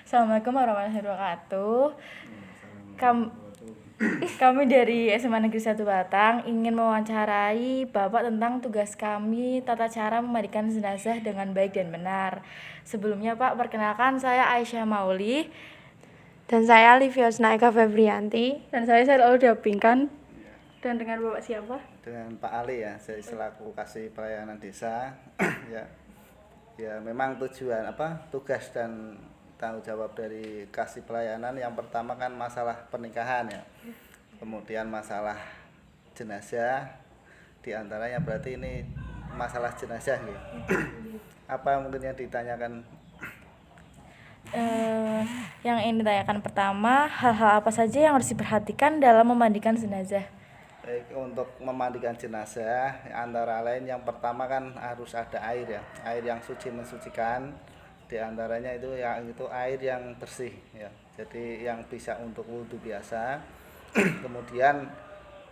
Assalamualaikum warahmatullahi wabarakatuh. Kami dari SMA Negeri 1 Batang ingin mewawancarai Bapak tentang tugas kami tata cara memandikan jenazah dengan baik dan benar. Sebelumnya Pak, perkenalkan saya Aisyah Mauli. Dan saya Liviosna Eka Febrianti. Dan saya Audia Pingkan. Dan dengan Bapak siapa? Dengan Pak Ali ya, saya selaku kasih pelayanan desa. ya memang tugas dan tanggung jawab dari kasih pelayanan yang pertama kan masalah pernikahan ya, kemudian masalah jenazah, diantaranya berarti ini masalah jenazah ya. Apa mungkin yang ditanyakan? Yang ingin ditanyakan pertama, hal-hal apa saja yang harus diperhatikan dalam memandikan jenazah? Baik, untuk memandikan jenazah antara lain yang pertama kan harus ada air ya, air yang suci mensucikan. Di antaranya itu air yang bersih ya, jadi yang bisa untuk wudhu biasa. Kemudian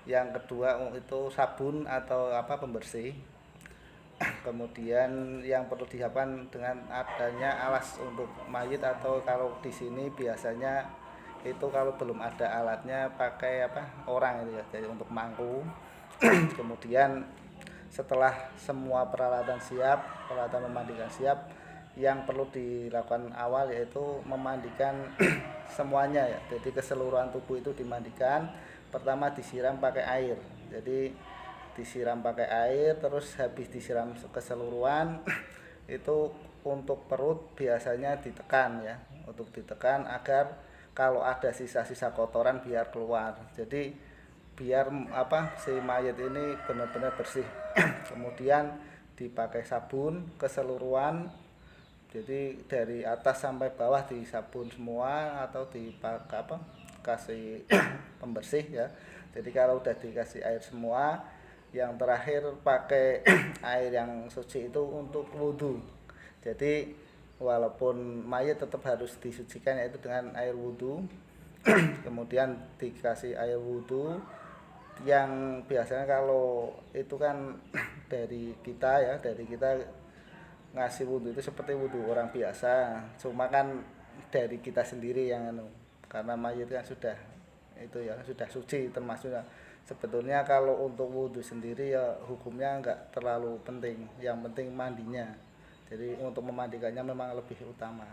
yang kedua itu sabun atau pembersih. Kemudian yang perlu disiapkan dengan adanya alas untuk mayit, atau kalau di sini biasanya itu kalau belum ada alatnya pakai orang itu ya, jadi untuk mangku. Kemudian setelah semua peralatan siap, peralatan memandikan siap, yang perlu dilakukan awal yaitu memandikan semuanya ya, jadi keseluruhan tubuh itu dimandikan. Pertama disiram pakai air, jadi disiram pakai air, terus habis disiram keseluruhan itu untuk perut biasanya ditekan ya, untuk ditekan agar kalau ada sisa-sisa kotoran biar keluar, jadi biar si mayat ini benar-benar bersih. Kemudian dipakai sabun keseluruhan, jadi dari atas sampai bawah disabun semua atau dipakai kasih pembersih ya. Jadi kalau udah dikasih air semua, yang terakhir pakai air yang suci itu untuk wudhu. Jadi walaupun mayat tetap harus disucikan yaitu dengan air wudhu. Kemudian dikasih air wudhu yang biasanya kalau itu kan dari kita ngasih wudhu itu seperti wudhu orang biasa, cuma kan dari kita sendiri yang karena mayat kan sudah suci termasuk. Sebetulnya kalau untuk wudhu sendiri ya hukumnya enggak terlalu penting, yang penting mandinya. Jadi untuk memandikannya memang lebih utama.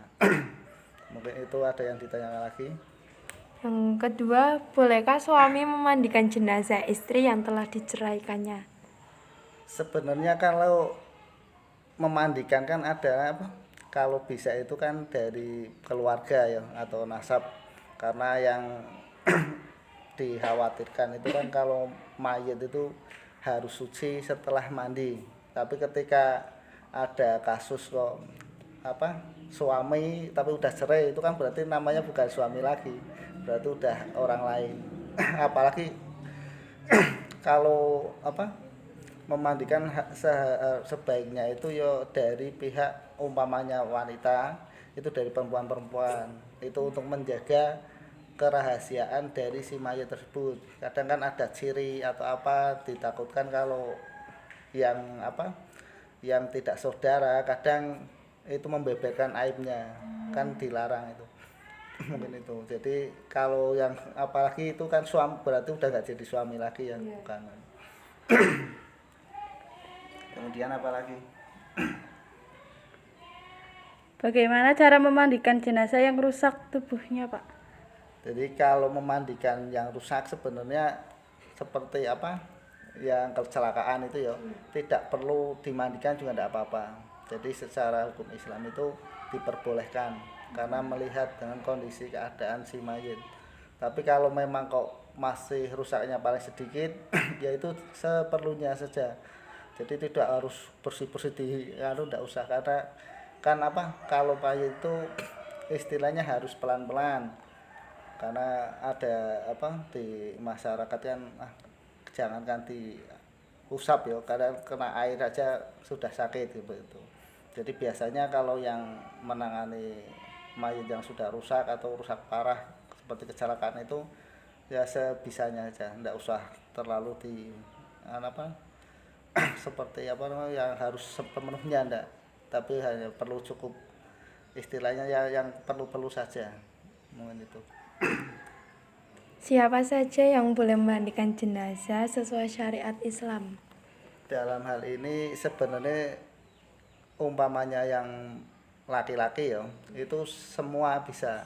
Mungkin itu ada yang ditanyakan lagi. Yang kedua, bolehkah suami memandikan jenazah istri yang telah diceraikannya? Sebenarnya kalau memandikan kan ada kalau bisa itu kan dari keluarga ya atau nasab, karena yang dikhawatirkan itu kan kalau mayat itu harus suci setelah mandi. Tapi ketika ada kasus kok suami tapi udah cerai, itu kan berarti namanya bukan suami lagi, berarti udah orang lain. Apalagi kalau memandikan sebaiknya itu ya dari pihak umpamanya wanita, itu dari perempuan-perempuan, itu untuk menjaga kerahasiaan dari si mayat tersebut. Kadang kan ada ciri atau ditakutkan kalau yang tidak saudara kadang itu membeberkan aibnya, kan dilarang itu. Mungkin itu. Jadi kalau yang apalagi itu kan suami, berarti udah nggak jadi suami lagi ya, bukan. Kemudian apa lagi? Bagaimana cara memandikan jenazah yang rusak tubuhnya, Pak? Jadi kalau memandikan yang rusak sebenarnya seperti yang kecelakaan itu ya, tidak perlu dimandikan juga tidak apa-apa. Jadi secara hukum Islam itu diperbolehkan karena melihat dengan kondisi keadaan si mayit. Tapi kalau memang kok masih rusaknya paling sedikit yaitu seperlunya saja. Jadi tidak harus bersih-bersih tidak usah, karena kan kalau mayit itu istilahnya harus pelan-pelan, karena ada di masyarakat kan jangan ganti usap ya, karena kena air aja sudah sakit gitu. Jadi biasanya kalau yang menangani mayit yang sudah rusak atau rusak parah seperti kecelakaan itu ya sebisanya aja, tidak usah terlalu di seperti yang harus sepenuhnya, enggak, tapi hanya perlu cukup istilahnya ya yang perlu-perlu saja mungkin itu. Siapa saja yang boleh memandikan jenazah sesuai syariat Islam? Dalam hal ini sebenarnya umpamanya yang laki-laki ya itu semua bisa,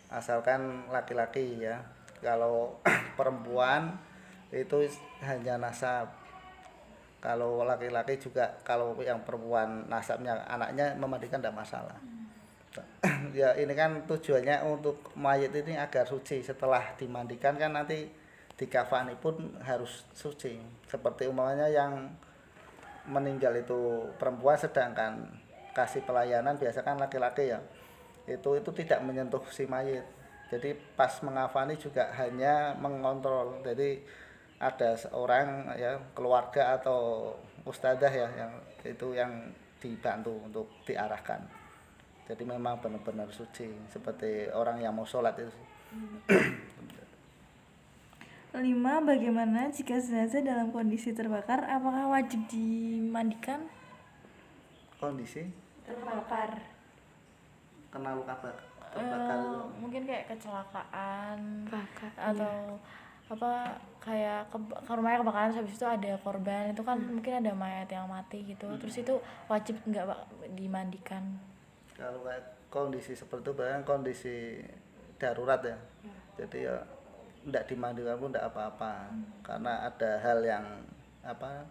asalkan laki-laki ya. Kalau perempuan itu hanya nasab, kalau laki-laki juga, kalau yang perempuan nasabnya anaknya memandikan tidak masalah. Ya ini kan tujuannya untuk mayit ini agar suci, setelah dimandikan kan nanti dikafani pun harus suci. Seperti umpamanya yang meninggal itu perempuan sedangkan kasih pelayanan biasa kan laki-laki ya, itu tidak menyentuh si mayit. Jadi pas mengafani juga hanya mengontrol. Jadi ada seorang ya keluarga atau ustadzah ya yang itu yang dibantu untuk diarahkan. Jadi memang benar-benar suci seperti orang yang mau sholat itu. 5. Bagaimana jika jenazah dalam kondisi terbakar, apakah wajib dimandikan? Kondisi Terbakar. kena luka terbakar itu. Mungkin kayak kecelakaan Bakar. atau apa, kayak rumahnya kebakaran, habis itu ada korban, itu kan mungkin ada mayat yang mati gitu, terus itu wajib nggak Pak dimandikan? Kalau kayak kondisi seperti itu bahkan kondisi darurat ya. Jadi ya tidak dimandikan pun tidak apa-apa, karena ada hal yang apa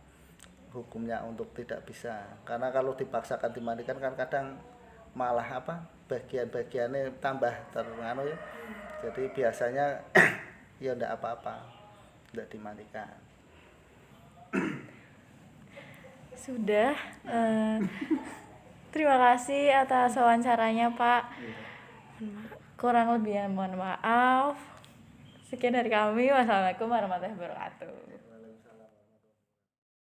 hukumnya untuk tidak bisa. Karena kalau dipaksakan dimandikan kan kadang malah apa bagian-bagiannya tambah ternganu ya. Jadi biasanya ya tidak apa-apa, tidak dimandikan. Sudah. Terima kasih atas wawancaranya Pak. Kurang lebihnya mohon maaf. Sekian dari kami. Wassalamualaikum warahmatullahi wabarakatuh.